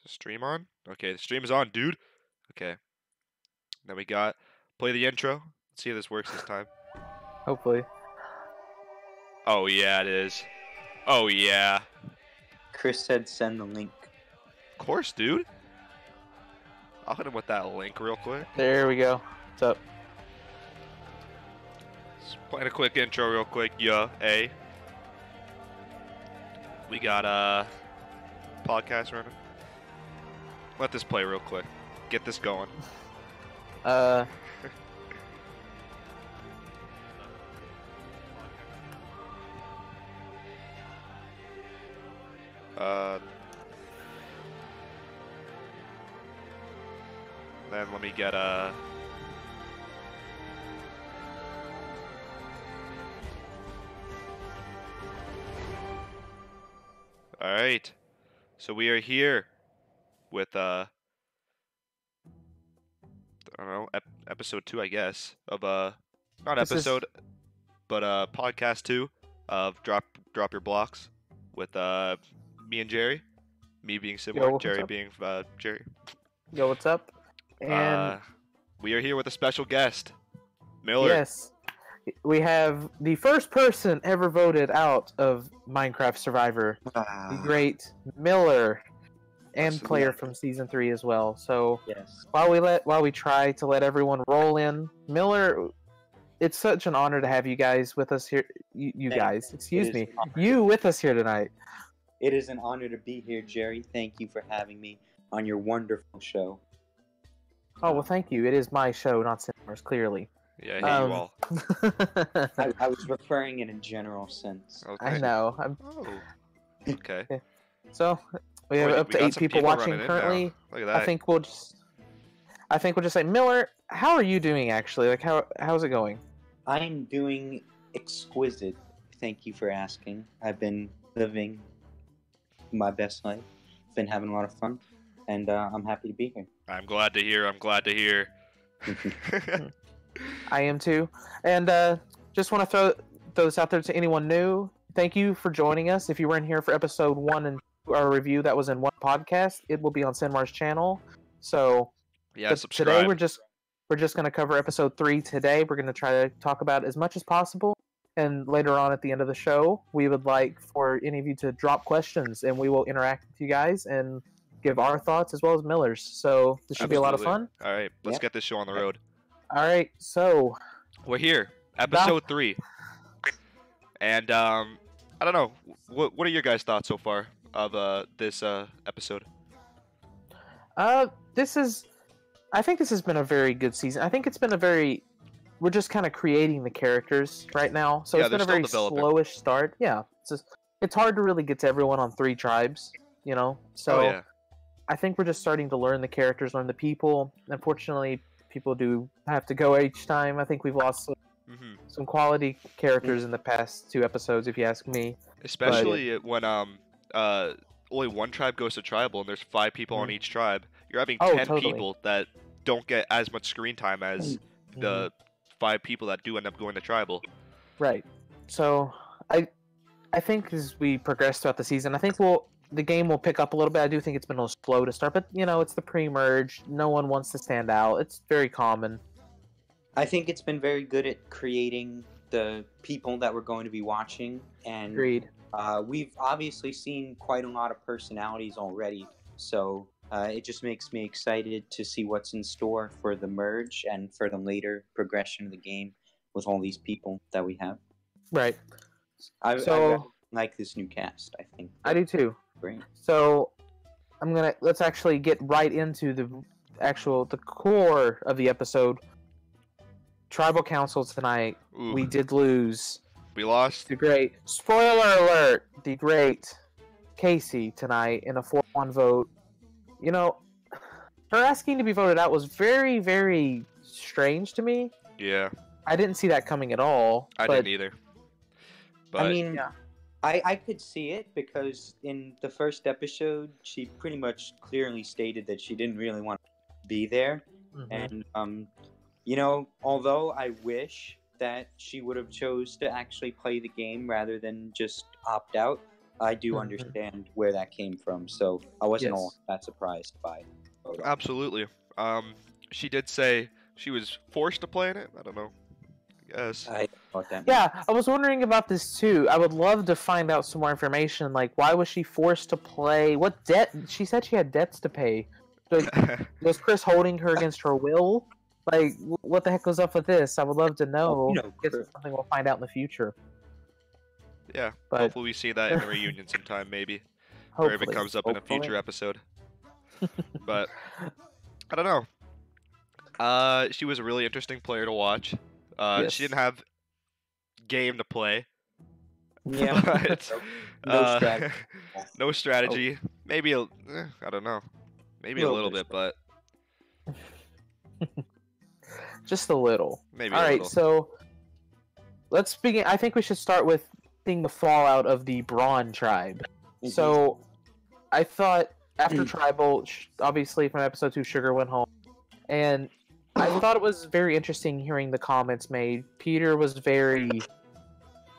Stream on? Okay, the stream is on, dude. Okay. Then we got play the intro. Let's see if this works this time. Hopefully. Oh yeah, it is. Oh yeah. Chris said send the link. Of course, dude. I'll hit him with that link real quick. There we go. What's up? Just playing a quick intro real quick. Yeah, we got podcast running. Let this play real quick. Get this going. Then let me get Alright. So we are here with I don't know, episode 2, I guess, of not This is- episode but podcast 2 of Drop Your Blocks with me and Jerry. Me being similar, what's Jerry up? being Jerry. Yo, what's up? And We are here with a special guest, Miller. yes, we have the first person ever voted out of Minecraft Survivor, the great Miller, and Awesome. player from season 3 as well. So Yes. while we try to let everyone roll in, Miller, it's such an honor to have you guys with us here. You Thank guys, you. excuse It me, is an honor. you with us here tonight. It is an honor to be here, Jerry. Thank you for having me on your wonderful show. Oh well, thank you. It is my show, not Cinemar's, clearly. Yeah, I hate you all. I was referring in a general sense. Okay. I know. Oh. Okay. So we have Wait, up we to got 8 some people people watching running in now. currently. Look at that. I think we'll just say, Miller, how are you doing actually? Like how's it going? I'm doing exquisite. Thank you for asking. I've been living my best life. Been having a lot of fun, and I'm happy to be here. I'm glad to hear. I am too. And just want to throw this out there to anyone new. Thank you for joining us. If you weren't here for episode 1 and 2, our review that was in one podcast, it will be on Cinemar's channel. So Yeah, subscribe. today we're just going to cover episode 3 today. We're going to try to talk about as much as possible. And later on at the end of the show, we would like for any of you to drop questions and we will interact with you guys and give our thoughts as well as Miller's. So this should be a lot of fun. Absolutely. All right, let's Yeah. get this show on the road. All right, so We're here, episode 3, and I don't know. What are your guys' thoughts so far of this episode? I think this has been a very good season. I think it's been we're just kind of creating the characters right now. So Yeah, it's been a they're very still developing. slowish start. Yeah. It's hard to really get to everyone on 3 tribes, you know? So Oh yeah, I think we're just starting to learn the characters, learn the people. Unfortunately, people do have to go each time. I think we've lost some quality characters in the past 2 episodes, if you ask me. especially when only one tribe goes to tribal and there's 5 people on Mhm. each tribe. You're having Oh, 10 totally. people that don't get as much screen time as the 5 people that do end up going to tribal. Right. So I think as we progress throughout the season, I think the game will pick up a little bit. I do think it's been a little slow to start, but you know, it's the pre-merge. No one wants to stand out. It's very common. I think it's been very good at creating the people that we're going to be watching, and Agreed. we've obviously seen quite a lot of personalities already. So it just makes me excited to see what's in store for the merge and for the later progression of the game with all these people that we have. Right. I So- really like this new cast. I think I do too. great. So let's actually get right into the core of the episode. Tribal Council tonight. Ooh, We did lose. we lost. The great spoiler alert. The great Casey tonight in a 4-1 vote. You know, her asking to be voted out was very, very strange to me. Yeah, I didn't see that coming at all. I but didn't either. But I mean, Yeah. I could see it because in the first episode, she pretty much clearly stated that she didn't really want to be there. Mhm. And you know, although I wish that she would have chose to actually play the game rather than just opt out, I do Mhm. understand where that came from, so I wasn't all Yes. that surprised by Oda. Absolutely. She did say she was forced to play in it. I don't know. I guess. I don't know what that means. Yeah, I was wondering about this too. I would love to find out some more information. Like, why was she forced to play? What debt? She said she had debts to pay. Was Chris holding her against her will? Like, what the heck was up with this? I would love to know. you know, It's Chris- something we'll find out in the future. Yeah. But Hopefully we see that in the reunion sometime, maybe, or hopefully, if it comes up in a Hopefully. future episode. But I don't know. She was a really interesting player to watch. Yes. She didn't have game to play. Yeah. But, No strategy. no strategy. Maybe I don't know. Maybe a Little little bit bit, but just a little. maybe All a right, little. so let's begin. I think we should start with seeing the fallout of the Braun tribe. So, I thought after Tribal, obviously from episode 2, Sugar went home, and I thought it was very interesting hearing the comments made. Peter was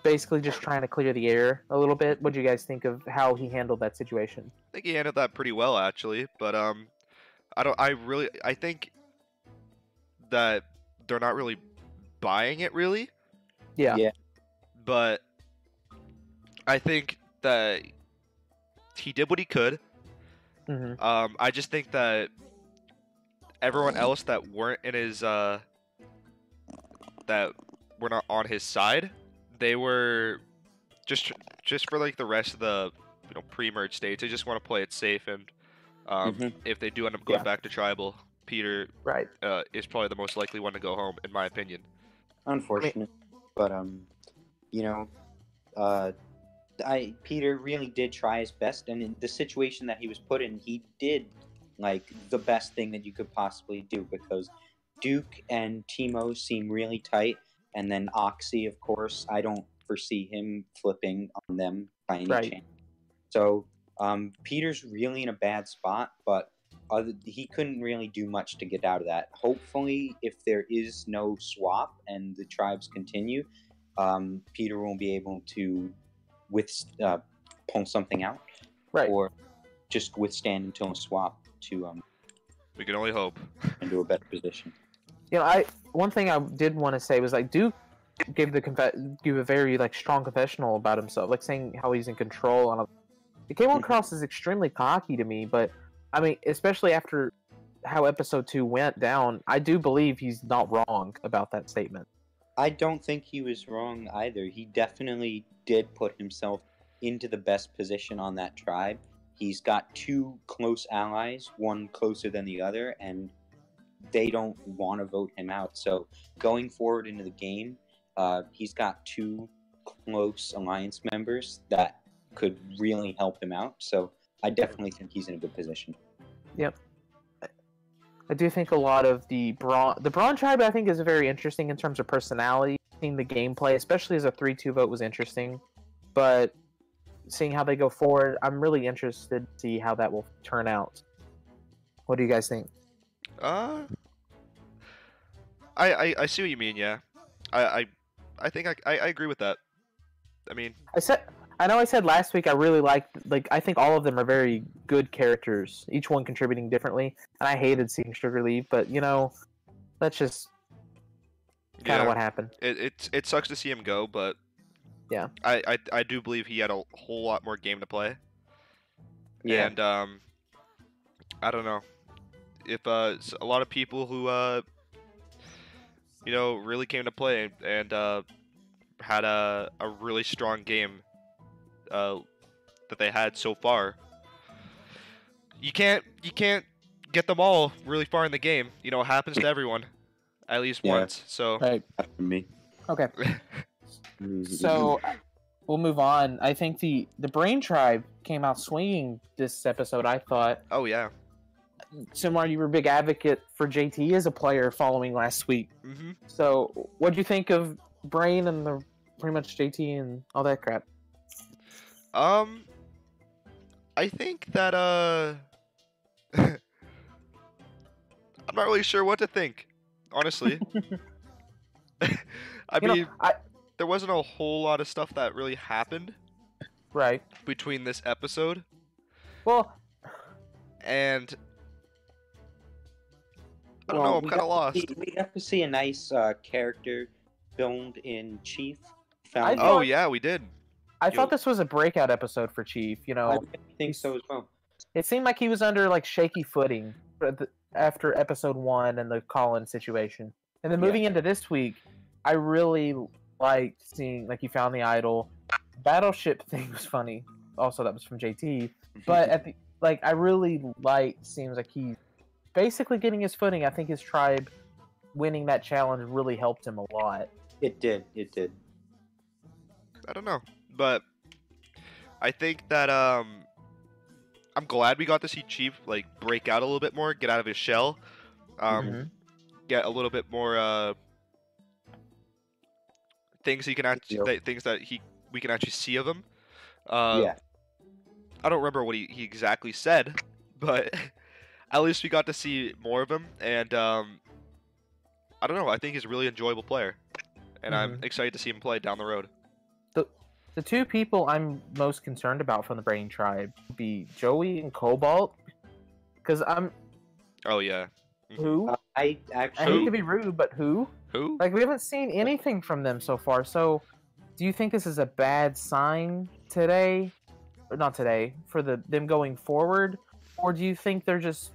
basically just trying to clear the air a little bit. What do you guys think of how he handled that situation? I think he handled that pretty well, actually. But I think that they're not really buying it, really. Yeah. Yeah. But I think that he did what he could. Hmm. I just think that everyone else that weren't in his that were not on his side, they were just for like the rest of the pre-merge stage. They just want to play it safe, and Mhm. if they do end up going Yeah. back to tribal, Peter Right. is probably the most likely one to go home, in my opinion. Unfortunate, but you know, Peter really did try his best, and in the situation that he was put in, he did like the best thing that you could possibly do, because Duke and Timo seem really tight, and then Oxy, of course, I don't foresee him flipping on them by any Right. chance. So Peter's really in a bad spot, but he couldn't really do much to get out of that. Hopefully, if there is no swap and the tribes continue, Peter will be able to pull something out, Right. or just withstand until a swap to We can only hope. into a better position. One thing I did want to say was like Duke gave a very like strong confessional about himself, like saying how he's in control, and it came across as extremely cocky to me. But I mean, especially after how episode 2 went down, I do believe he's not wrong about that statement. I don't think he was wrong either. He definitely did put himself into the best position on that tribe. He's got 2 close allies, one closer than the other, and they don't want to vote him out. So going forward into the game, he's got 2 close alliance members that could really help him out. So I definitely think he's in a good position. I do think a lot of the Braun tribe, I think, is very interesting in terms of personality. Seeing the gameplay, especially as a 3-2 vote, was interesting. But seeing how they go forward, I'm really interested to see how that will turn out. What do you guys think? I see what you mean. Yeah, I think I agree with that. I mean, I know I said last week I really liked, I think all of them are very good characters, each one contributing differently, and I hated seeing Sugar leave, but that's just kind of yeah, what happened. it sucks to see him go, but Yeah. I do believe he had a whole lot more game to play. Yeah. And I don't know if a lot of people who really came to play and had a really strong game that they had so far. You can't get them all really far in the game. It happens to everyone at least Yeah. once. So Right. For me. Okay. So we'll move on. I think the Brain Tribe came out swinging this episode. I thought, oh yeah. Simar, you were a big advocate for JT as a player following last week. Mm-hmm. So what do you think of Brain and pretty much JT and all that crap? I think that I'm not really sure what to think, honestly. I mean, there wasn't a whole lot of stuff that really happened. Right. between this episode Well, and I don't know. I'm kind of lost. We got to see a nice character filmed in Chief. I Found Oh thought- yeah, we did. I Yo. thought this was a breakout episode for Chief. You I know, really think so as well. it seemed like he was under like shaky footing after episode 1 and the Colin situation. And then Yeah. moving into this week, I really liked seeing like he found the idol. Battleship thing was funny. Also, that was from JT. But at the I really liked seems like he's basically getting his footing. I think his tribe winning that challenge really helped him a lot. It did. I don't know, but I think that I'm glad we got to see Chief like break out a little bit more, get out of his shell, Mhm. get a little bit more things he can actually Yep. things that we can actually see of him. Yeah. I don't remember what he exactly said, but at least we got to see more of him, and I don't know. I think he's a really enjoyable player, and I'm excited to see him play down the road. The two people I'm most concerned about from the Brain Tribe would be Joey and Cobalt. Because Oh yeah, who? I I hate actually to be rude, but who? who? Like, we haven't seen anything from them so far. So, do you think this is a bad sign today? Or not today, for them going forward? Or do you think they're just,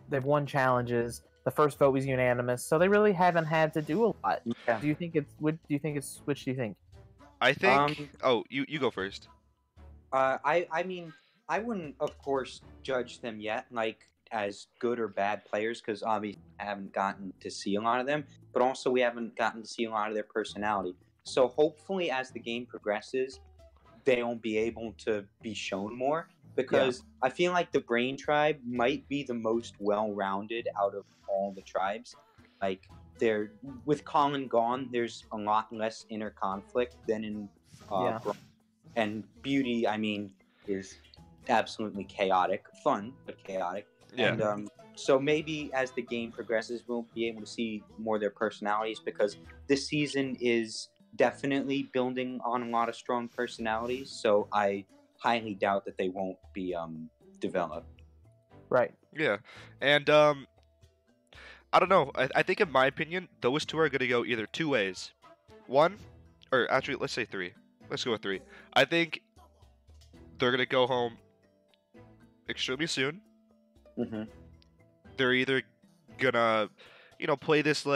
they've won challenges, the first vote was unanimous, so they really haven't had to do a lot? yeah. Do you think which do you think? I think. Oh, you go first. I mean, I wouldn't, of course, judge them yet, like as good or bad players, because obviously I haven't gotten to see a lot of them, but also we haven't gotten to see a lot of their personality. So hopefully, as the game progresses, they'll be able to be shown more. Because I feel like the Brain Tribe might be the most well-rounded out of all the tribes. Like, with Colin gone, there's a lot less inner conflict than in Yeah. and Beauty, I mean, is absolutely chaotic, fun but chaotic. Yeah. And so maybe as the game progresses, we'll be able to see more of their personalities, because this season is definitely building on a lot of strong personalities. So I highly doubt that they won't be developed. Right. Yeah, and I don't know. I think in my opinion, those two are gonna go either two ways. One, or actually, let's say three. Let's go with three. I think they're gonna go home extremely soon. Mm-hmm. They're either gonna, play this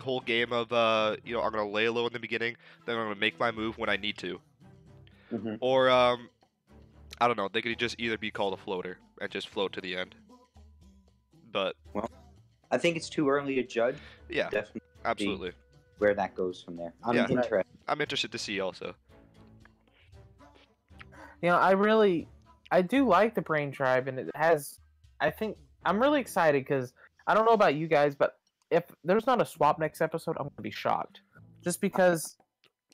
whole game of I'm gonna lay low in the beginning, then I'm gonna make my move when I need to, Mm-hmm. or I don't know. They could just either be called a floater and just float to the end. But I think it's too early to judge. yeah, Definitely absolutely. where that goes from there. I'm Yeah. interested. I'm interested to see also. I do like the Brain Tribe, and it has. I think I'm really excited because I don't know about you guys, but if there's not a swap next episode, I'm gonna be shocked. Just because,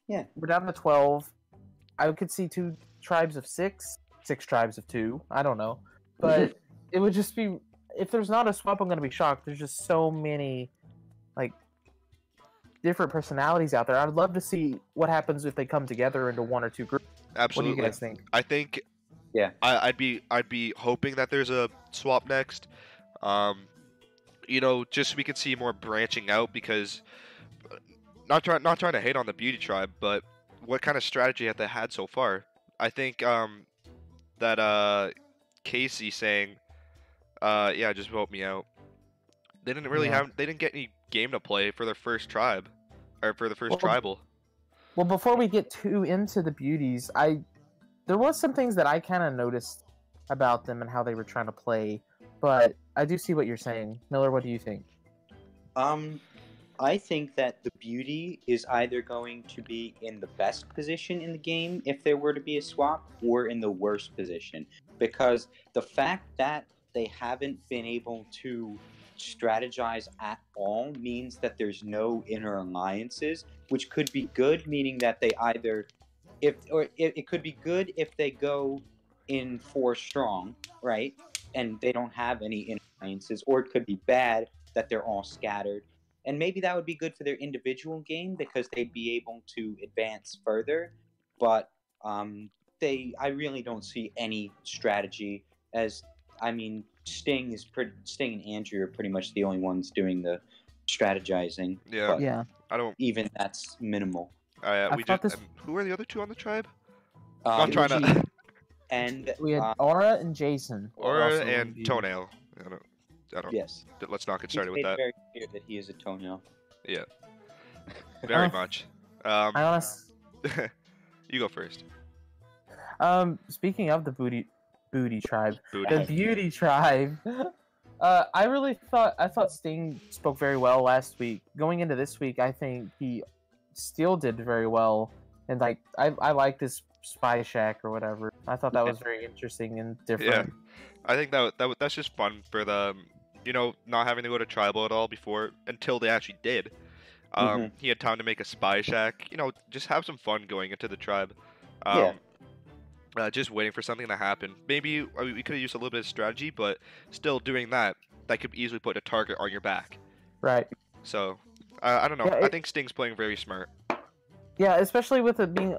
Yeah. we're down to 12. I could see 2 tribes of 6, 6 tribes of 2. I don't know, but it would just be if there's not a swap, I'm gonna be shocked. There's just so many, different personalities out there. I'd love to see what happens if they come together into 1 or 2 groups. Absolutely. What do you guys think? I think. Yeah. I'd be hoping that there's a swap next. Just so we can see more branching out, because not trying to hate on the Beauty Tribe, but what kind of strategy have they had so far? I think that Casey saying, yeah, just vote me out. They didn't really Yeah. they didn't get any game to play for their first tribe, or for the first Well, tribal. Well, before we get too into the beauties, there was some things that I kind of noticed about them and how they were trying to play, but I do see what you're saying. Miller, what do you think? I think that the Beauty is either going to be in the best position in the game if there were to be a swap, or in the worst position, because the fact that they haven't been able to strategize at all means that there's no inner alliances, which could be good, meaning that they either it could be good if they go in 4 strong, right, and they don't have any inner alliances, or it could be bad that they're all scattered. And maybe that would be good for their individual game, because they'd be able to advance further. But I really don't see any strategy. Sting and Andrew are pretty much the only ones doing the strategizing. Yeah. But Yeah. I don't. even that's minimal. I We thought just. this- And who are the other two on the tribe? I'm trying Luigi to. and We had Aura and Jason. were Aura also and reviewed. Toenail. I don't. yes, Let's not get he's started with made it that. very clear that he is a toenail. Very Uh, much. I honest. You go first. Speaking of the booty tribe, Booty. the beauty tribe. I thought Sting spoke very well last week. Going into this week, I think he still did very well, and like I like this Spy Shack or whatever. I thought that was very interesting and different. I think that's just fun for the, not having to go to tribal at all before until they actually did. He had time to make a spy shack. Just have some fun going into the tribe. Just waiting for something to happen. Maybe we could have used a little bit of strategy, but still doing that could easily put a target on your back. Right. So I don't know. Yeah, I think Sting's playing very smart. Yeah, especially with it being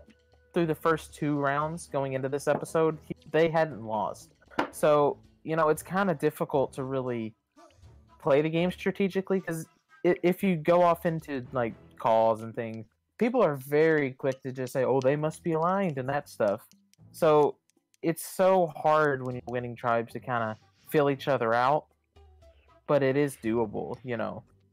through the first 2 rounds going into this episode, they hadn't lost. So, it's kind of difficult to really play the game strategically because if you go off into like calls and things, people are very quick to just say, "Oh, they must be aligned" and that stuff. So it's so hard when you're winning tribes to kind of fill each other out, but it is doable,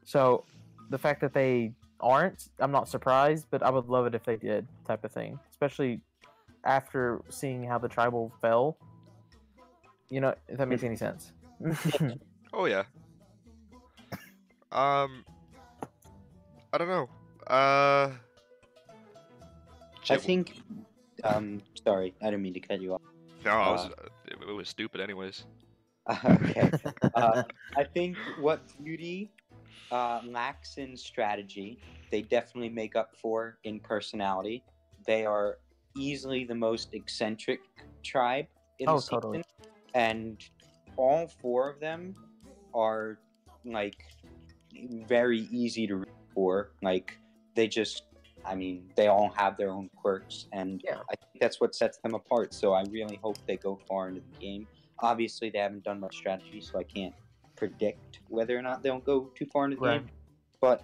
So the fact that they aren't, I'm not surprised, but I would love it if they did, type of thing. Especially after seeing how the tribal fell. If that makes any sense. Oh yeah. I don't know. I think. Sorry, I didn't mean to cut you off. No, it was stupid anyways. Okay. I think what Beauty lacks in strategy, they definitely make up for in personality. They are easily the most eccentric tribe in the season, Totally. and all 4 of them are like very easy to root for. Like they all have their own quirks, and Yeah. I think that's what sets them apart. So I really hope they go far into the game. Obviously, they haven't done much strategy, so I can't predict whether or not they'll go too far into the Right. game. But,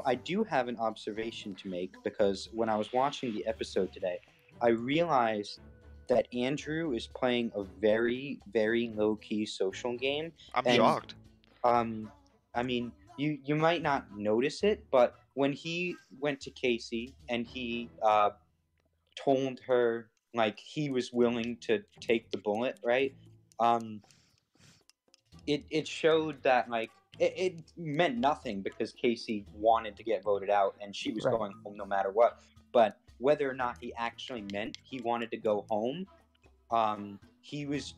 I do have an observation to make, because when I was watching the episode today, I realized that Andrew is playing a very, very low-key social game. I'm And- shocked. You might not notice it, but when he went to Casey and he told her like he was willing to take the bullet, right? It showed that like it meant nothing because Casey wanted to get voted out and she was Right. going home no matter what. But whether or not he actually meant he wanted to go home, he was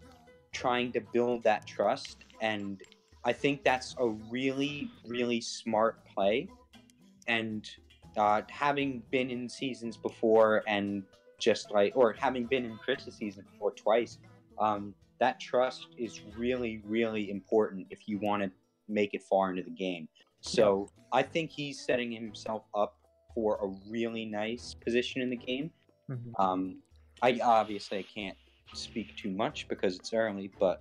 trying to build that trust, and I think that's a really, really smart play. And having been in seasons before and having been in Chris's season before twice, that trust is really, really important if you want to make it far into the game. So I think he's setting himself up for a really nice position in the game. Mhm. I can't speak too much because it's early, but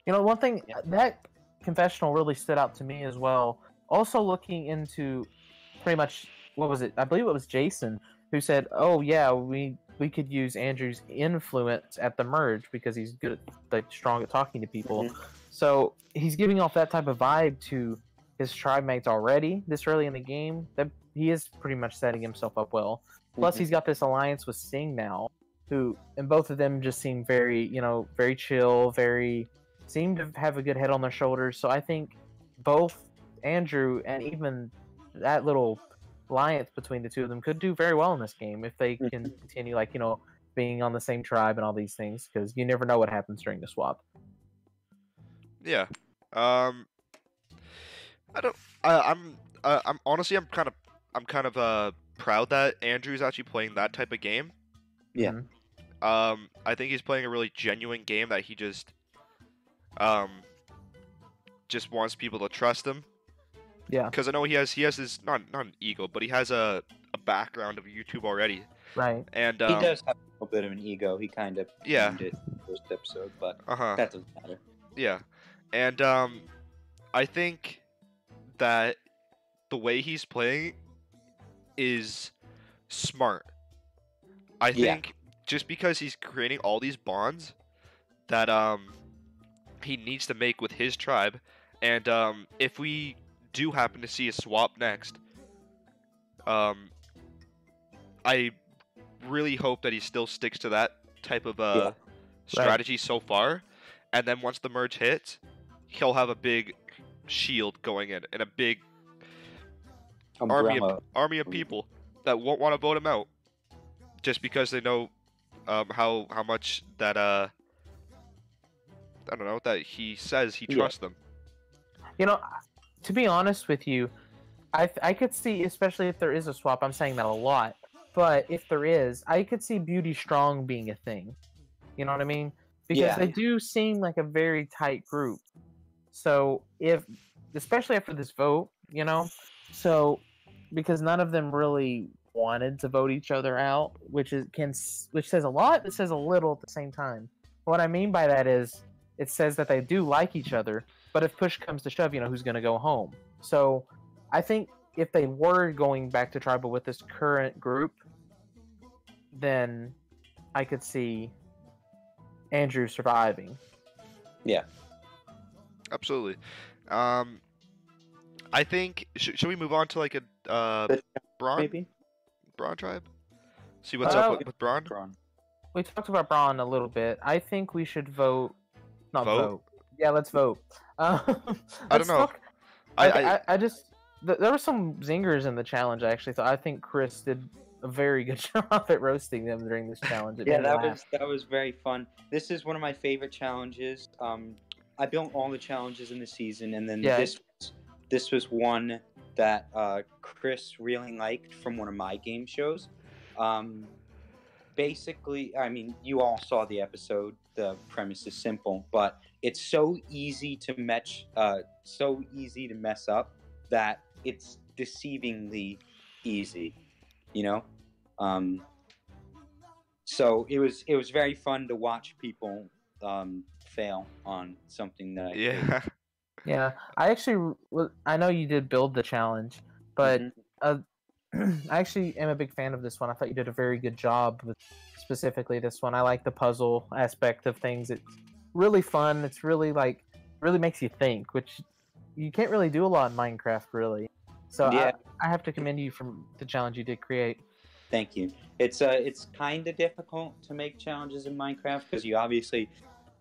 One thing Yeah. that confessional really stood out to me as well. Also looking into pretty much what was it? I believe it was Jason who said, "Oh yeah, we could use Andrew's influence at the merge because he's good at strong at talking to people." So he's giving off that type of vibe to his tribe mates already this early in the game. That he is pretty much setting himself up well. Plus, he's got this alliance with Sting now, and both of them just seem very, very chill, seem to have a good head on their shoulders. So I think both Andrew and even that little alliance between the two of them could do very well in this game if they can continue, being on the same tribe and all these things, because you never know what happens during the swap. Yeah. I don't. I'm honestly, I'm kind of proud that Andrew's actually playing that type of game. Yeah. Mhm. I think he's playing a really genuine game that he just wants people to trust him. Yeah. Because I know he has his not an ego, but he has a background of YouTube already. Right. And He does have a little bit of an ego. He kind of Yeah. owned it first episode, but uh-huh. that doesn't matter. Yeah. And I think that the way he's playing is smart. I Yeah. think just because he's creating all these bonds that he needs to make with his tribe, and if we do happen to see a swap next, I really hope that he still sticks to that type of Yeah. strategy so far, and then once the merge hits, he'll have a big shield going in and a big Umbrella. army of people that won't want to vote him out just because they know how much that I don't know, that he says he Yeah. trusts them. You know, to be honest with you, I could see, especially if there is a swap. I'm saying that a lot, but if there is, I could see Beauty Strong being a thing. You know what I mean? Because Yeah. they do seem like a very tight group. So if, especially after this vote, you know, so because none of them really wanted to vote each other out, which says a lot, it says a little at the same time. What I mean by that is it says that they do like each other, but if push comes to shove, you know, who's going to go home? So I think if they were going back to tribal with this current group, then I could see Andrew surviving. Yeah. Absolutely. I think should we move on to like a Braun Maybe. tribe? See what's Oh. up with Braun? Braun. We talked about Braun a little bit. I think we should vote. Not Vote? vote. Yeah, let's vote. I Let's don't know. talk- I I just there were some zingers in the challenge. I actually thought. I think Chris did a very good job at roasting them during this challenge. It Yeah, made me laugh. that was very fun. This is one of my favorite challenges. I built all the challenges in the season, and then Yeah. this was one that Chris really liked from one of my game shows. Basically, I mean, you all saw the episode. The premise is simple, but it's so easy to mess up that it's deceivingly easy, you know. So it was very fun to watch people fail on something that I did. yeah. Yeah, I actually I know you did build the challenge, but Mhm. I actually am a big fan of this one. I thought you did a very good job with specifically this one. I like the puzzle aspect of things. It's really fun. It's really really makes you think, which you can't really do a lot in Minecraft, really. So Yeah. I have to commend you for the challenge you did create. Thank you. It's kind of difficult to make challenges in Minecraft because you obviously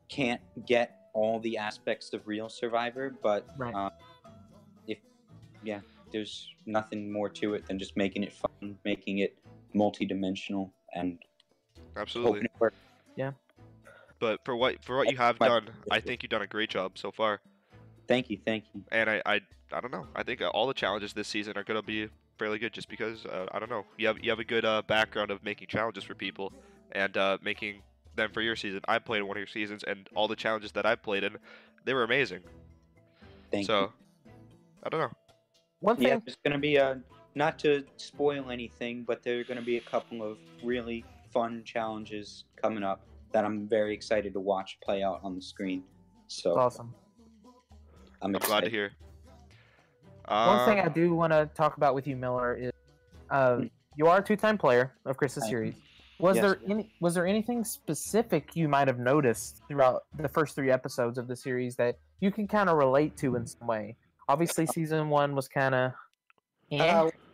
can't get all the aspects of real Survivor, but Right. there's nothing more to it than just making it fun, making it multi-dimensional, and Absolutely. hoping it works. But for what you have My- done, I think you've done a great job so far. Thank you. And I don't know. I think all the challenges this season are gonna be fairly good, just because I don't know. You have a good background of making challenges for people and making them for your season. I played in one of your seasons, and all the challenges that I played in, they were amazing. Thank So you. I don't know. One thing, Yeah, there's gonna be not to spoil anything, but there are gonna be a couple of really fun challenges coming up that I'm very excited to watch play out on the screen. So it's awesome. I'm I'm glad excited. to hear. One thing I do want to talk about with you, Miller, is you are a two-time player of Chris's I am. series. Yes. Was there anything specific you might have noticed throughout the first 3 episodes of the series that you can kind of relate to in some way? Obviously, season 1 was kind of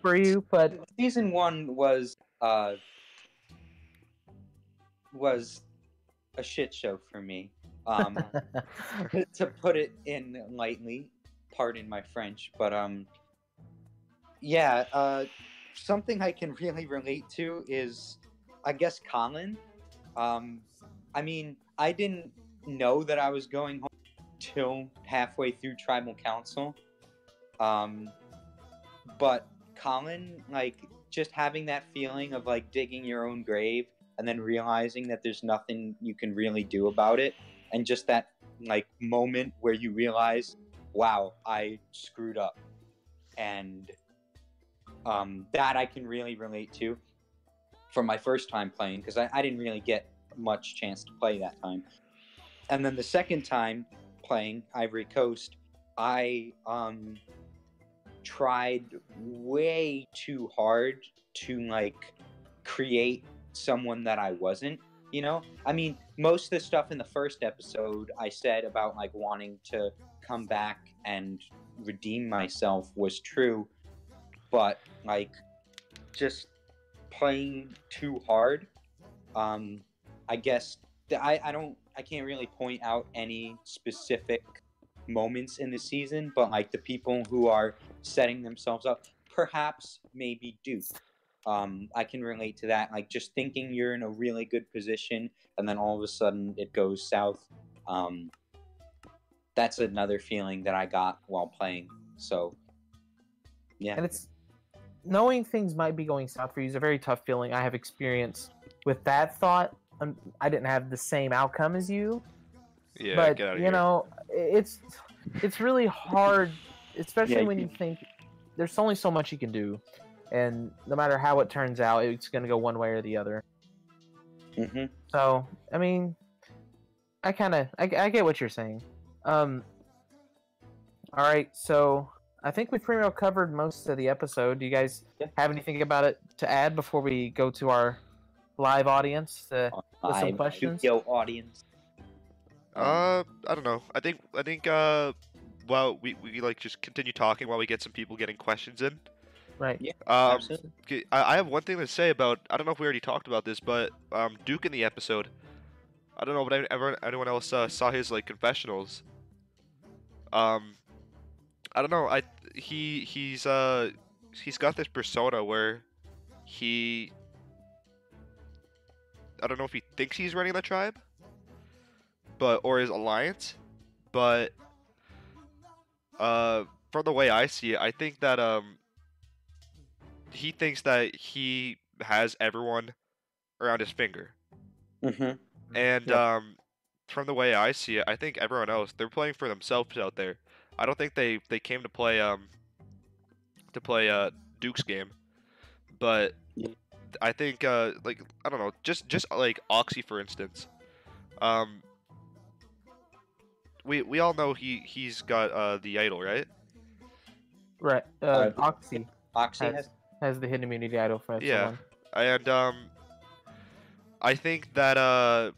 for you, but Season 1 was a shit show for me. To put it in lightly, pardon my French, but something I can really relate to is, I guess, Colin. I mean, I didn't know that I was going home till halfway through Tribal Council. But Colin, like, just having that feeling of like digging your own grave and then realizing that there's nothing you can really do about it, and just that like moment where you realize, wow, I screwed up, and that I can really relate to. for my first time playing, because I didn't really get much chance to play that time. And then the second time playing Ivory Coast, I tried way too hard to like create someone that I wasn't, you know? I mean, most of the stuff in the first episode I said about like wanting to come back and redeem myself was true, but like just playing too hard, I guess I can't really point out any specific moments in the season, but like the people who are setting themselves up, perhaps maybe Duke. I can relate to that. Like just thinking you're in a really good position, and then all of a sudden it goes south. That's another feeling that I got while playing. So, yeah. And it's knowing things might be going south for you is a very tough feeling. I have experience with that thought. I didn't have the same outcome as you, Yeah, but get out of you here. know, it's really hard, especially Yeah, when you think there's only so much you can do, and no matter how it turns out, it's going to go one way or the other. Mm-hmm. So, I mean, I get what you're saying. All right, so I think we've pretty well covered most of the episode. Do you guys have anything about it to add before we go to our live audience with some questions? Yu-Gi-Oh audience. I don't know. I think well, we like just continue talking while we get some people getting questions in. Right. Yeah. Um, Absolutely. I have one thing to say about, I don't know if we already talked about this, but Duke in the episode, I don't know, but anyone else saw his like confessionals. I don't know. He's got this persona where I don't know if he thinks he's running the tribe, or his alliance, but from the way I see it, I think that he thinks that he has everyone around his finger. Mm-hmm. And Yeah. from the way I see it, I think everyone else, they're playing for themselves out there. I don't think they came to play Duke's game, but Yeah. I think like, I don't know, just like Oxy for instance. We all know he's got the idol, right? Right. Oxy Oxy has the hidden immunity idol for Yeah. someone. And I think that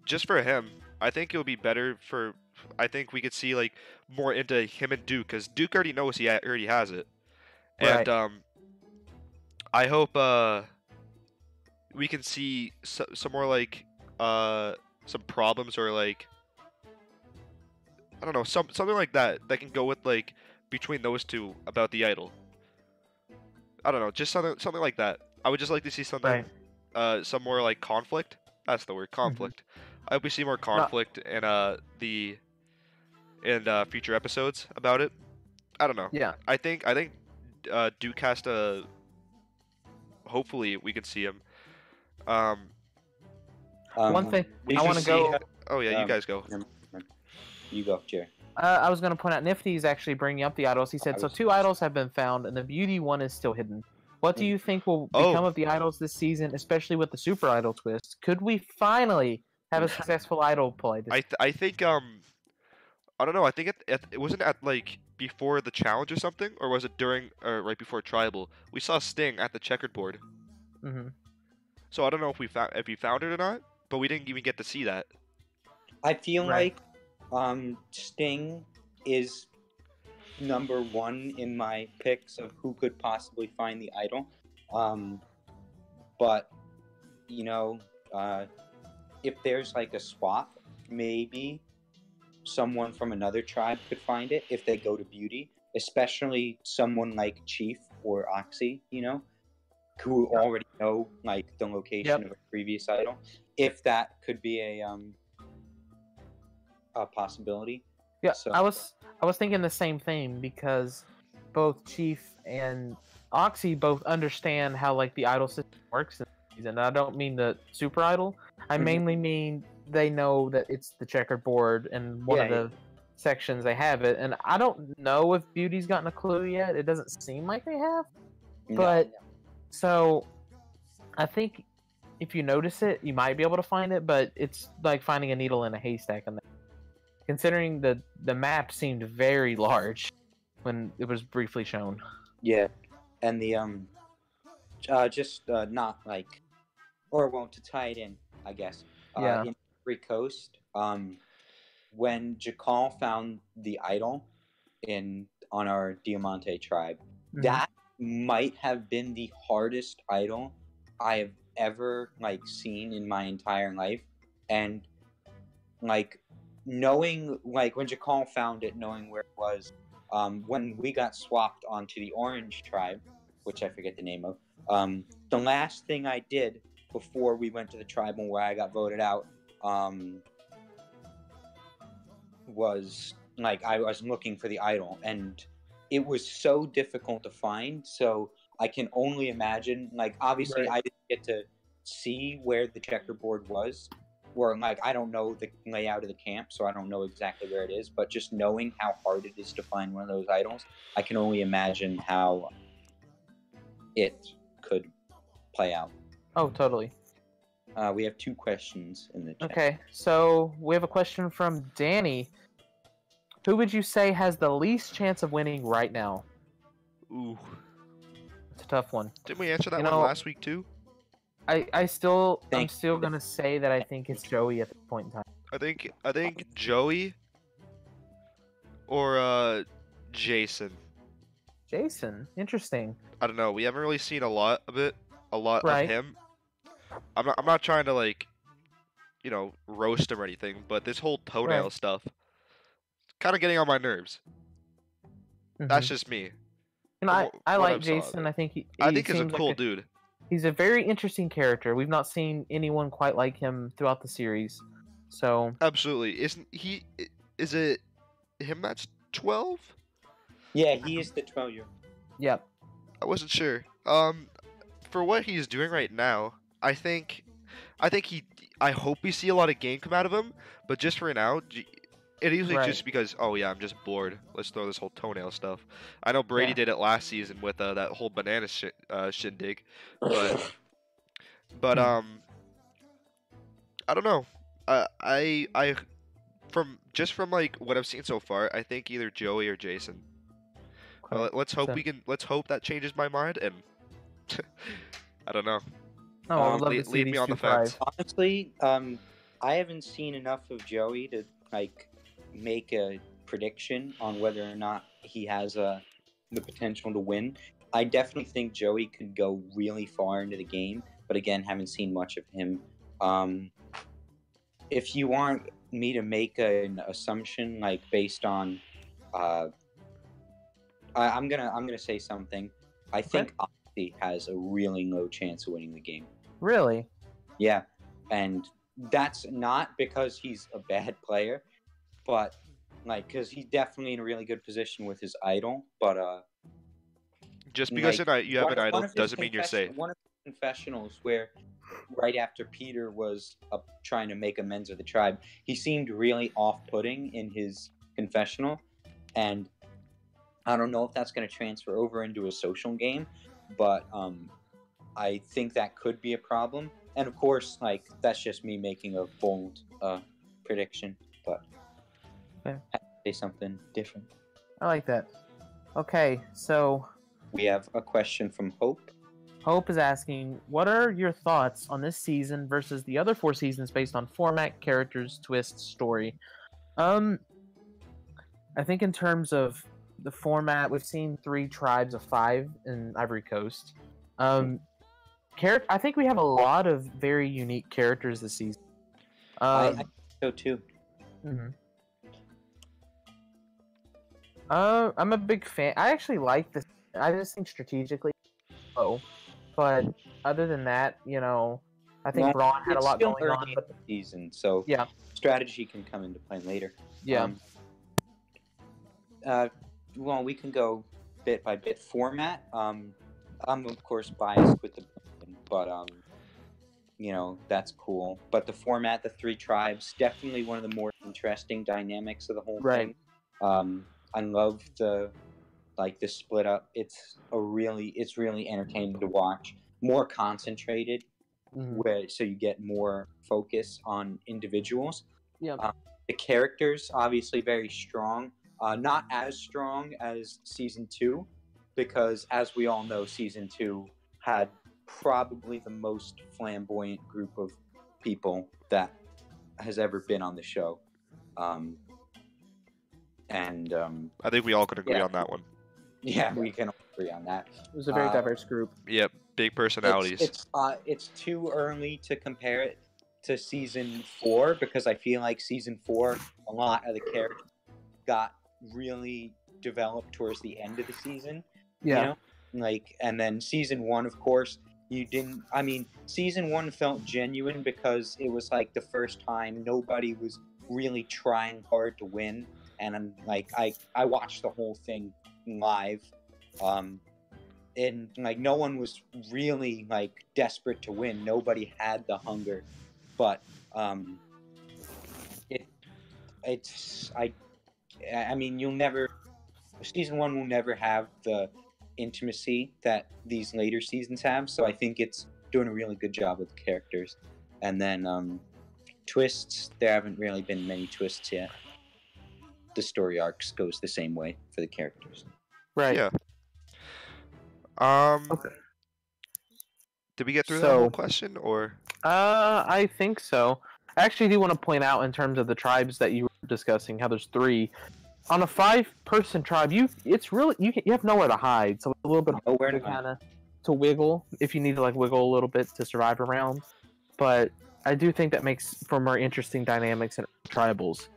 just for him, I think it would be better for. I think we could see like more into him and Duke, because Duke already knows he already has it, Right. and I hope we can see some more like some problems, or like, I don't know, something like that can go with like between those two about the idol. I don't know, just something like that. I would just like to see something, some more like conflict. That's the word, conflict. I hope we see more conflict in future episodes about it. I don't know. Yeah. I think Duke has to. Hopefully, we can see him. One thing we I should want to see go. how- Oh yeah, you guys go. You go, Jerry. I was going to point out Nifty's actually bringing up the idols. He said, so 2 idols have been found, and the beauty one is still hidden. What do you think will become of the idols this season, especially with the super idol twist? Could we finally have a successful idol play? I think I don't know. I think it wasn't at like before the challenge or something, or was it during or right before tribal? We saw Sting at the checkered board. Mm-hmm. So I don't know if he found it or not, but we didn't even get to see that. I feel Right. like Sting is number 1 in my picks of who could possibly find the idol. But you know, if there's like a swap, maybe someone from another tribe could find it if they go to Beauty, especially someone like Chief or Oxy, you know, who already know like the location of a previous idol. If that could be a possibility. Yeah, So- I was thinking the same thing, because both Chief and Oxy both understand how like the idol system works in the season. And I don't mean the super idol. I Mhm. mainly mean they know that it's the checkered board, and one of Yeah, the sections they have it. And I don't know if Beauty's gotten a clue yet. It doesn't seem like they have. No. But so I think if you notice it, you might be able to find it, but it's like finding a needle in a haystack. And considering the map seemed very large when it was briefly shown. Yeah, and the not like, or well, to tie it in, I guess. Yeah. In Ivory Coast, when Jakal found the idol on our Diamante tribe, Mhm. that might have been the hardest idol I have ever like seen in my entire life, and like knowing like when Jakal found it, knowing where it was, when we got swapped onto the Orange tribe, which I forget the name of, the last thing I did before we went to the tribal where I got voted out, was like I was looking for the idol, and it was so difficult to find. So I can only imagine. Like obviously, Right. I didn't get to see where the checkerboard was, or like I don't know the layout of the camp, so I don't know exactly where it is. But just knowing how hard it is to find one of those idols, I can only imagine how it could play out. Oh, totally. We have 2 questions in the chat. Okay, so we have a question from Danny. Who would you say has the least chance of winning right now? Ooh. It's a tough one. Didn't we answer that You one know- last week too? I'm still Thank- gonna say that I think it's Joey at this point in time. I think Joey or Jason. Jason, interesting. I don't know. We haven't really seen a lot of Right. of him. I'm not trying to like, roast him or anything, but this whole toenail Right. stuff, kind of getting on my nerves. That's Mhm. just me. And I what like I've saw of Jason. it. I think he I think he's a seems like cool dude. He's a very interesting character. We've not seen anyone quite like him throughout the series. So Absolutely. Isn't he? Is it him that's 12? Yeah, he is the 12-year. yep. I wasn't sure. For what he's doing right now, I think I hope we see a lot of game come out of him. But just for now, it usually Right. just because I'm just bored. Let's throw this whole toenail stuff. I know Brady Yeah. did it last season with that whole banana shindig, but Hmm. I don't know. I from like what I've seen so far, I think either Joey or Jason. Okay. Let's hope So- let's hope that changes my mind, and I don't know. Oh, I would love lead- to see lead me these on two the fence. thrive. Honestly, I haven't seen enough of Joey to like make a prediction on whether or not he has the potential to win. I definitely think Joey could go really far into the game, but again, haven't seen much of him. If you want me to make an assumption, like based on, I'm gonna say something. I think Oxy has a really low chance of winning the game. Really? Yeah, and that's not because he's a bad player, but like because he's definitely in a really good position with his idol. But Just because like, you have one an of- idol one of his doesn't mean you're safe. One of the confessionals where right after Peter was trying to make amends with the tribe, he seemed really off-putting in his confessional, and I don't know if that's going to transfer over into a social game, but I think that could be a problem. And of course, like that's just me making a bold prediction, but Okay. I have to say something different. I like that. Okay, so We have a question from Hope. Hope is asking, what are your thoughts on this season versus the other 4 seasons based on format, characters, twists, story? I think in terms of the format, we've seen 3 tribes of 5 in Ivory Coast. I think we have a lot of very unique characters this season. I think so too. Mhm. I'm a big fan. I actually like this. I just think strategically, but other than that, I think Well, Braun had a it's lot still going on. early in But the season, so Yeah. strategy can come into play later. yeah, Well, we can go bit by bit format. I'm of course biased with the, but that's cool. But the format, the 3 tribes, definitely one of the more interesting dynamics of the whole Right. thing. I love the split up. It's really entertaining to watch. More concentrated. where so you get more focus on individuals. Yeah. The characters obviously very strong, not as strong as season 2, because as we all know, season 2 had probably the most flamboyant group of people that has ever been on the show. I think we all could agree Yeah. on that one. Yeah, we can all agree on that. It was a very diverse group. Yep, big personalities. It's too early to compare it to season 4, because I feel like season 4, a lot of the characters got really developed towards the end of the season. Yeah. You know? And then season 1, of course, season 1 felt genuine because it was like the first time nobody was really trying hard to win, and I watched the whole thing live, and no one was really desperate to win. Nobody had the hunger, but season 1 will never have the intimacy that these later seasons have. So I think it's doing a really good job with the characters. And then twists, there haven't really been many twists yet. The story arcs goes the same way for the characters. Right. Yeah. Okay. Did we get through that whole question, or? I think so. I actually do want to point out, in terms of the tribes that you were discussing, how there's 3. On a 5-person tribe, you have nowhere to hide, so it's a little bit Nowhere to kind of to wiggle if you need to wiggle a little bit to survive around. But I do think that makes for more interesting dynamics in tribals.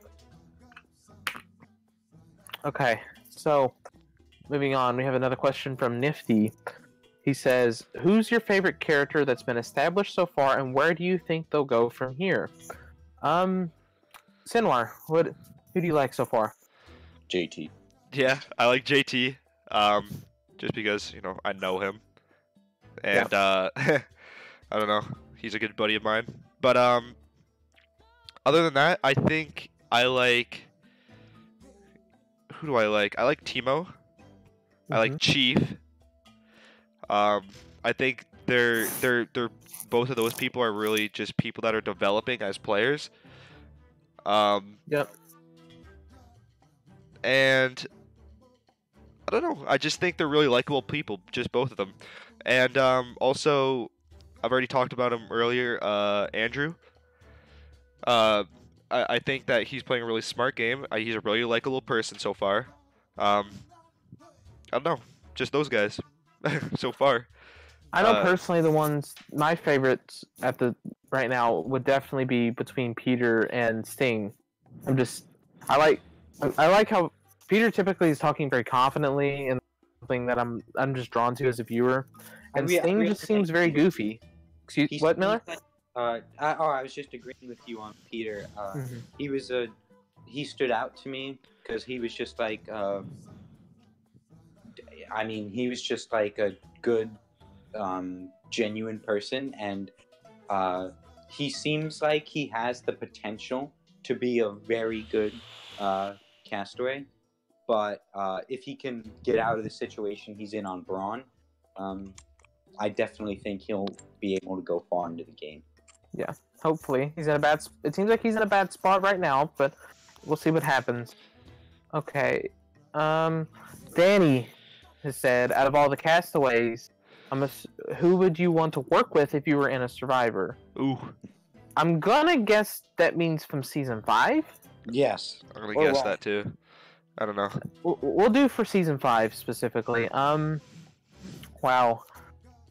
Okay, so moving on, we have another question from Nifty. He says, "Who's your favorite character that's been established so far, and where do you think they'll go from here?" Sinwar, who do you like so far? JT. Yeah, I like JT. Just because I know him, and I don't know, he's a good buddy of mine. But other than that, I think I like. Who do I like? I like Teemo. I like Chief. I think they're both of those people are really just people that are developing as players. Yep. And I don't know. I just think they're really likable people, just both of them. And also, I've already talked about him earlier. Andrew. I think that he's playing a really smart game. He's a really likable person so far. I don't know, just those guys so far. I know personally my favorites right now would definitely be between Peter and Sting. I like how Peter typically is talking very confidently, and something that I'm just drawn to as a viewer. And Sting just seems very goofy. What, Miller? I was just agreeing with you on Peter. He stood out to me because he was just he was just a good, genuine person, and he seems like he has the potential to be a very good castaway. But if he can get out of the situation he's in on Braun, I definitely think he'll be able to go far into the game. Yeah, hopefully. It seems like he's in a bad spot right now, but we'll see what happens. Okay. Danny has said, out of all the castaways, who would you want to work with if you were in a Survivor? Ooh. I'm gonna guess that means from season 5? Yes. I'm gonna guess that too. I don't know. We'll do for season 5 specifically. Wow.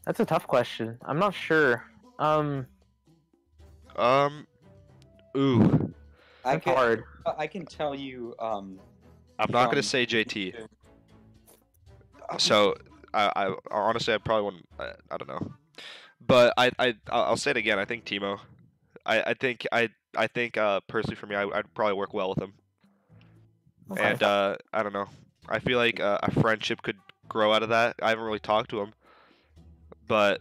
That's a tough question. I'm not sure. Ooh. That's hard. I can tell you. I'm not gonna say JT. So I honestly I probably wouldn't. I don't know. But I'll say it again. I think Teemo. I think personally for me, I'd probably work well with him. Okay. And I don't know. I feel like a friendship could grow out of that. I haven't really talked to him, but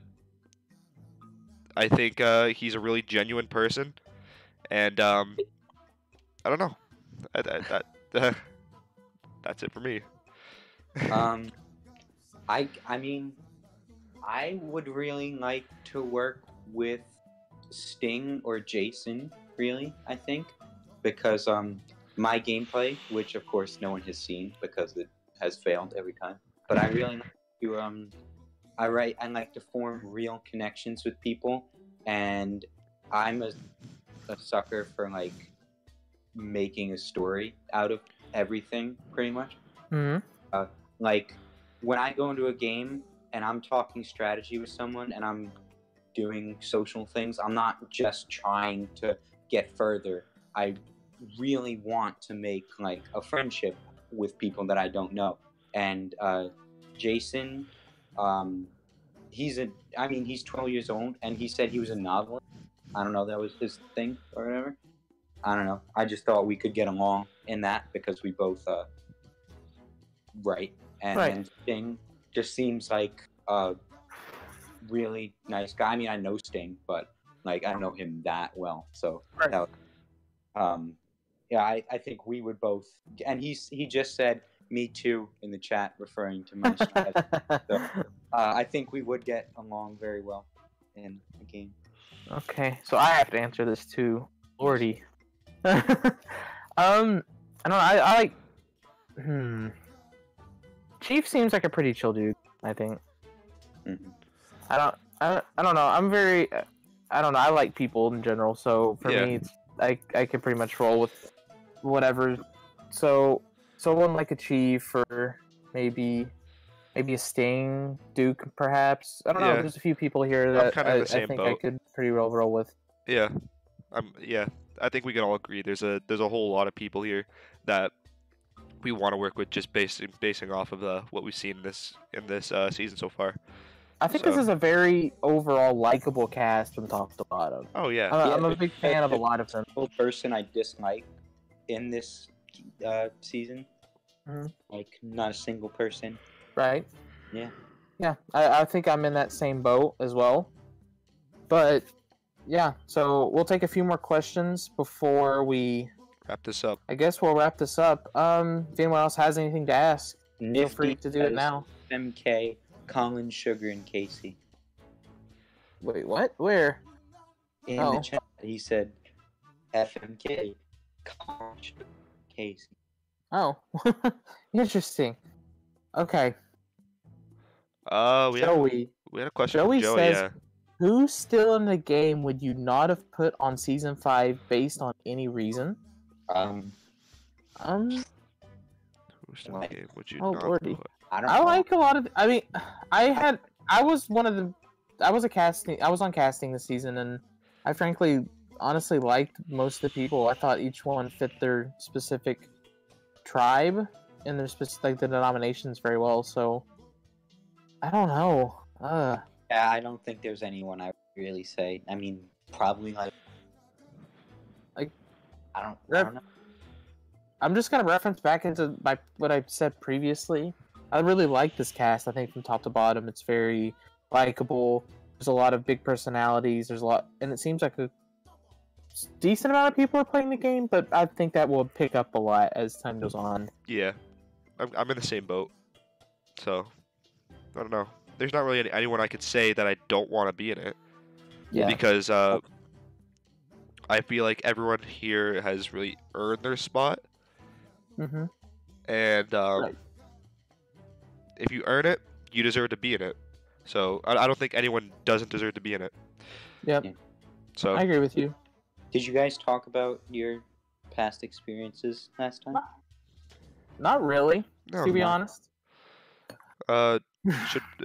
I think he's a really genuine person, and I don't know. That's it for me. I mean, I would really like to work with Sting or Jason, really, I think. Because my gameplay, which of course no one has seen because it has failed every time, but I really like to I like to form real connections with people, and I'm a sucker for like making a story out of everything, pretty much. Hmm. Like when I go into a game and I'm talking strategy with someone and I'm doing social things, I'm not just trying to get further. I really want to make like a friendship with people that I don't know. And Jason, he's 12 years old, and he said he was a novelist. I don't know, that was his thing or whatever. I don't know. I just thought we could get along in that because we both write. And Right. then Sting just seems like a really nice guy. I mean, I know Sting, but like I don't know him that well. So Right. that was, yeah, I think we would both. And he just said me too in the chat, referring to my strategy. So, I think we would get along very well in the game. Okay, so I have to answer this too. Lordy. I don't know. I like. Chief seems like a pretty chill dude. I think. Mhm. I don't know. I'm very. I don't know. I like people in general, so for Yeah. me, it's, I can pretty much roll with whatever. So someone like a Chief or maybe a Sting, Duke, perhaps. I don't know. Yeah. There's a few people here I'm that kinda in the I same think I boat. could pretty well roll with. Yeah, yeah. I think we can all agree. There's a whole lot of people here that we want to work with, just basing off of what we've seen in this season so far. I think So- this is a very overall likable cast from top to bottom. Oh yeah, I'm a Yeah, big fan of a lot of them. The person I dislike in this season, Mhm. like not a single person. Right? Yeah. Yeah, I think I'm in that same boat as well. But yeah, so we'll take a few more questions before we. wrap this up. I guess we'll wrap this up. If anyone else has anything to ask, feel free to do it now. MK, Colin, Sugar, and Casey. Wait, what? Where? In Oh. the chat, he said FMK, Colin, Sugar, Casey. Oh, interesting. Okay, We had Joey. we had a question Joey from Joey. says- Yeah. Who's still in the game would you not have put on season 5 based on any reason? Um, Who's still in Like- the game? Would you Oh, not lordy. put? I don't I know. like a lot of. I mean, I was one of the. I was on casting this season, and I frankly, honestly liked most of the people. I thought each one fit their specific tribe and their specific the denominations very well. So, I don't know. Yeah, I don't think there's anyone I would really say. I mean, probably like Like- I don't know. I'm just gonna reference back into what I said previously. I really like this cast. I think from top to bottom, it's very likable. There's a lot of big personalities. There's a lot, and it seems like a decent amount of people are playing the game. But I think that will pick up a lot as time goes on. Yeah, I'm in the same boat. So I don't know. There's not really anyone I could say that I don't want to be in it. Yeah. Because I feel like everyone here has really earned their spot, Mm-hmm. and Right. if you earn it, you deserve to be in it. So I don't think anyone doesn't deserve to be in it. Yep. Yeah. So I agree with you. Did you guys talk about your past experiences last time? Not really, no, to be no. honest.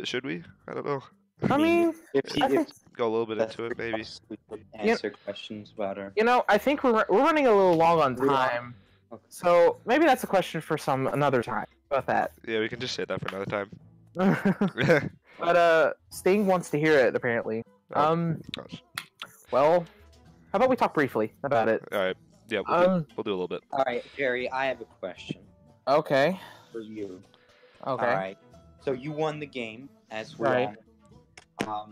should we? I don't know. I mean, if I think, Go a little bit that's into it, maybe. we could answer questions about our. I think we're running a little long on We are. time. Okay. So maybe that's a question for another time. How about Yeah, we can just say that for another time. that? But Sting wants to hear it apparently. Oh, gosh. Well, how about we talk briefly about it? All right. Yeah, we'll do a little bit. All right, Jerry, I have a question Okay. for you. Okay. All right. So you won the game, as we Right. all.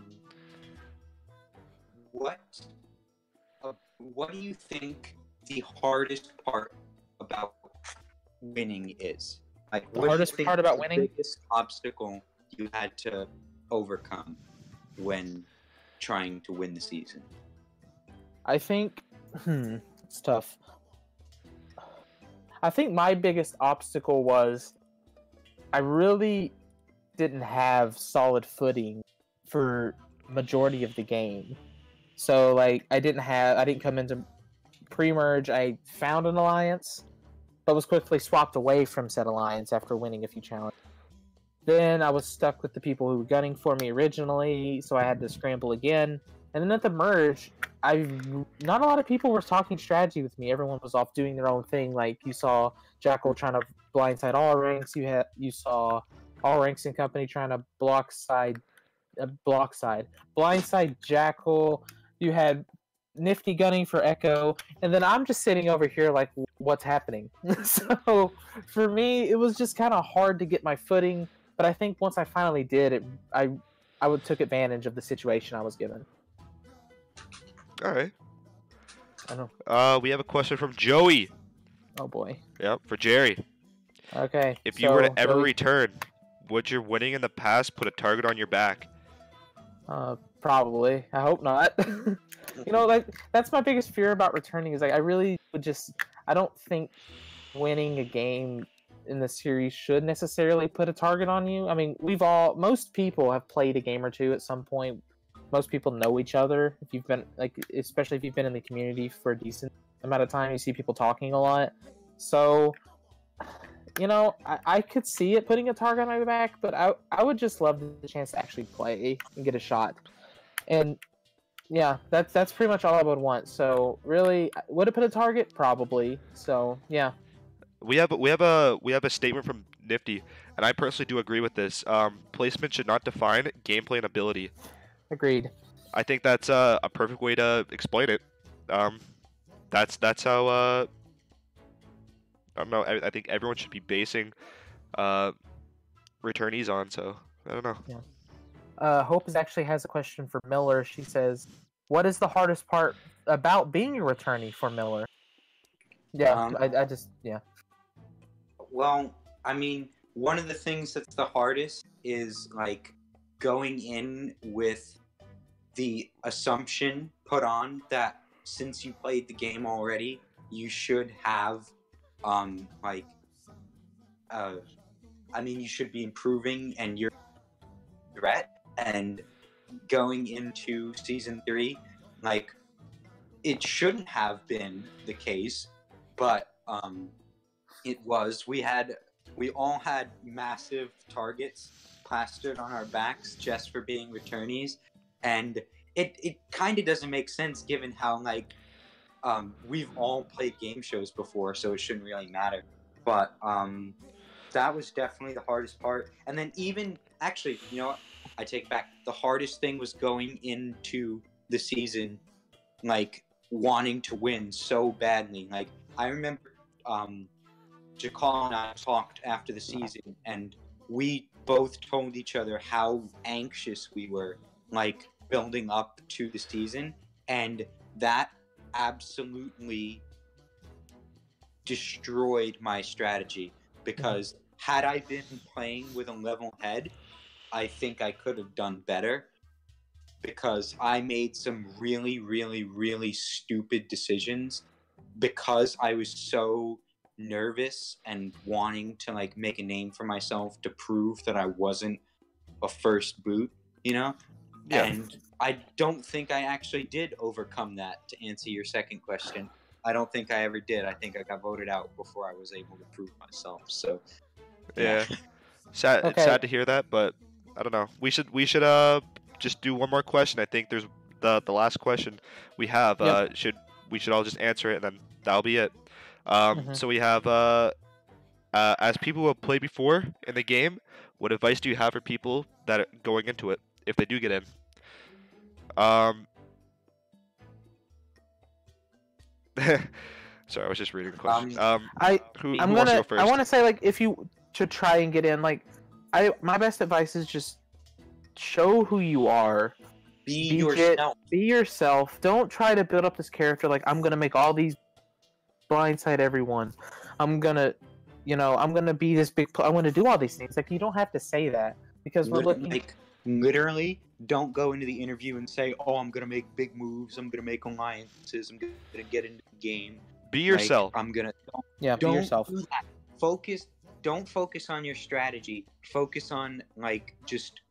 What do you think the hardest part about winning is? Like, The what do you hardest think part about the winning? biggest obstacle you had to overcome when trying to win the season? I think, it's tough. I think my biggest obstacle was I really didn't have solid footing for majority of the game. So like I didn't come into pre-merge. I found an alliance, but was quickly swapped away from said alliance after winning a few challenges. Then I was stuck with the people who were gunning for me originally, so I had to scramble again. And then at the merge, not a lot of people were talking strategy with me. Everyone was off doing their own thing. Like you saw Jackal trying to blindside all ranks. You saw all ranks and company trying to blindside Jackal. You had Nifty gunning for Echo, and then I'm just sitting over here like, what's happening? So for me, it was just kind of hard to get my footing. But I think once I finally did, I took advantage of the situation I was given. All right. I know. We have a question from Joey. Oh boy. Yep, for Jerry. Okay. If you were to ever Joey, return, would your winning in the past put a target on your back? probably. I hope not. You know, like that's my biggest fear about returning is like I really would just I don't think winning a game in the series should necessarily put a target on you. I mean, most people have played a game or two at some point. Most people know each other. If you've been especially if you've been in the community for a decent amount of time, you see people talking a lot. So, you know, I could see it putting a target on my back, but I would just love the chance to actually play and get a shot. And yeah, that's pretty much all I would want. So really, would it put a target? Probably. So yeah. We have a statement from Nifty, and I personally do agree with this. Placement should not define gameplay and ability. Agreed. I think that's a perfect way to explain it. That's how I don't know. I think everyone should be basing returnees on. So I don't know. Yeah. Hope actually has a question for Miller. She says, "What is the hardest part about being a returnee for Miller?" Yeah, I just yeah. Well, I mean, one of the things that's the hardest is like going in with the assumption put on that since you played the game already, you should have you should be improving and you're a threat. And going into season 3, like it shouldn't have been the case, but it was. We all had massive targets plastered on our backs just for being returnees, and it kind of doesn't make sense given how like we've all played game shows before, so it shouldn't really matter. But that was definitely the hardest part. And then even actually, you know what? I take back. The hardest thing was going into the season like wanting to win so badly. Like I remember Jakal and I talked after the season, and we both told each other how anxious we were, like, building up to the season, and that absolutely destroyed my strategy, because had I been playing with a level head, I think I could have done better, because I made some really, really, really stupid decisions because I was so nervous and wanting to like make a name for myself to prove that I wasn't a first boot, you know? Yeah. And I don't think I actually did overcome that, to answer your second question. I don't think I ever did. I think I got voted out before I was able to prove myself. So yeah. Sad. Okay. It's sad to hear that, but I don't know. We should just do one more question. I think there's the last question we have. Yep. We should all just answer it, and then that'll be it. So we have as people who have played before in the game, what advice do you have for people that are going into it if they do get in? Sorry, I was just reading the question. Who wants to go first? I want to say, like, if you should try and get in, like, my best advice is just show who you are. Be yourself. Be yourself. Don't try to build up this character like, I'm gonna make all these blindside everyone. I'm gonna be this big. I want to do all these things. Like, you don't have to say that, because we're looking. literally don't go into the interview and say, "Oh, I'm gonna make big moves. I'm gonna make alliances. I'm gonna get into the game. Be yourself. I'm gonna." Yeah, be Don't yourself. do that. Focus. Don't focus on your strategy. Focus on just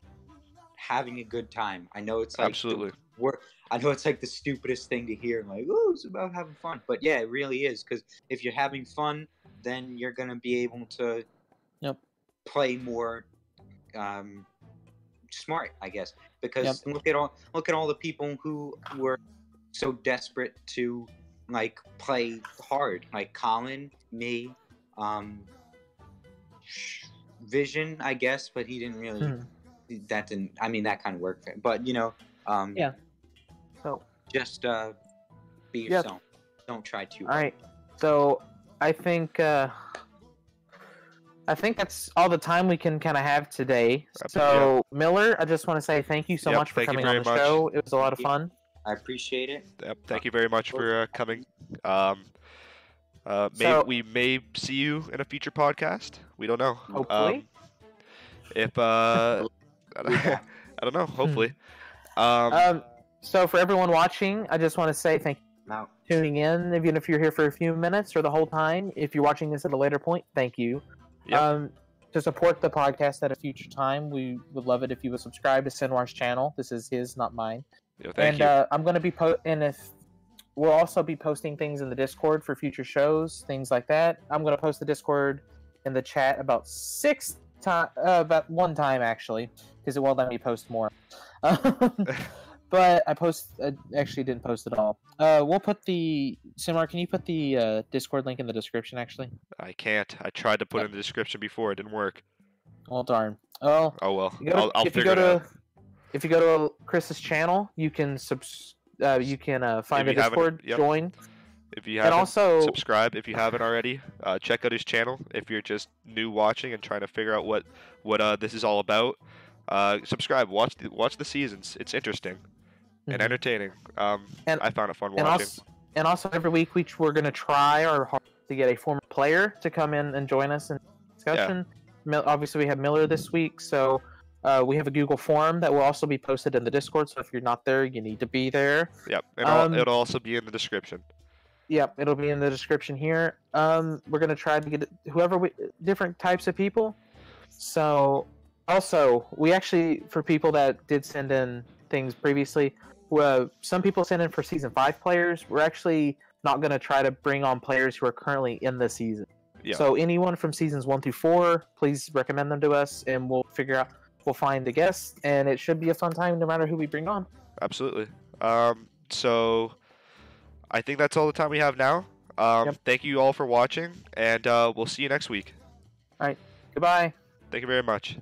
having a good time. I know it's like Absolutely. I know it's like the stupidest thing to hear, like, "Oh, it's about having fun," but yeah, it really is, because if you're having fun, then you're gonna be able to Yep. play more smart, I guess. Because look at all the people who were so desperate to play hard, like Colin, me, Vision, I guess, but he didn't really. That didn't. I mean, that kind of worked for him, but Yeah. So just be yourself. Don't try too all hard. right. So I think that's all the time we can kind of have today. So Miller, I just want to say thank you so much for coming on the show. It was a lot of fun. I appreciate it. Yep, thank you very much for coming. We may see you in a future podcast. We don't know. Hopefully. I don't know. Hopefully. So for everyone watching, I just want to say thank you Now, for tuning in. Even if you're here for a few minutes or the whole time, if you're watching this at a later point, thank you. Yep. To support the podcast at a future time, we would love it if you would subscribe to Senwar's channel. This is his, not mine. Yeah, thank you. I'm going to be we'll also be posting things in the Discord for future shows, things like that. I'm going to post the Discord in the chat about about one time actually, because it won't let me post more. But I actually didn't post it all. We'll put Senwar, can you put the Discord link in the description actually? I can't. I tried to put it in the description before. It didn't work. Well, darn. Oh well. I'll figure it out. If you go to Chris's channel, you can find the Discord, join. If you haven't, also subscribe if you haven't already. Check out his channel if you're just new watching and trying to figure out what this is all about. Subscribe. Watch the seasons. It's interesting and entertaining. And I found it fun watching. And also every week we're going to try our hardest to get a former player to come in and join us in discussion. Yeah. Obviously we have Miller this week, so we have a Google form that will also be posted in the Discord, so if you're not there, you need to be there. Yep, and it'll also be in the description. Yep, it'll be in the description here. We're going to try to get different types of people. So, also, we actually, for people that did send in things previously, some people sent in for Season 5 players. We're actually not going to try to bring on players who are currently in the season. Yeah. So anyone from Seasons 1 through 4, please recommend them to us, and we'll find the guests, and it should be a fun time no matter who we bring on. Absolutely. So I think that's all the time we have now. Thank you all for watching, and we'll see you next week. All right. Goodbye. Thank you very much.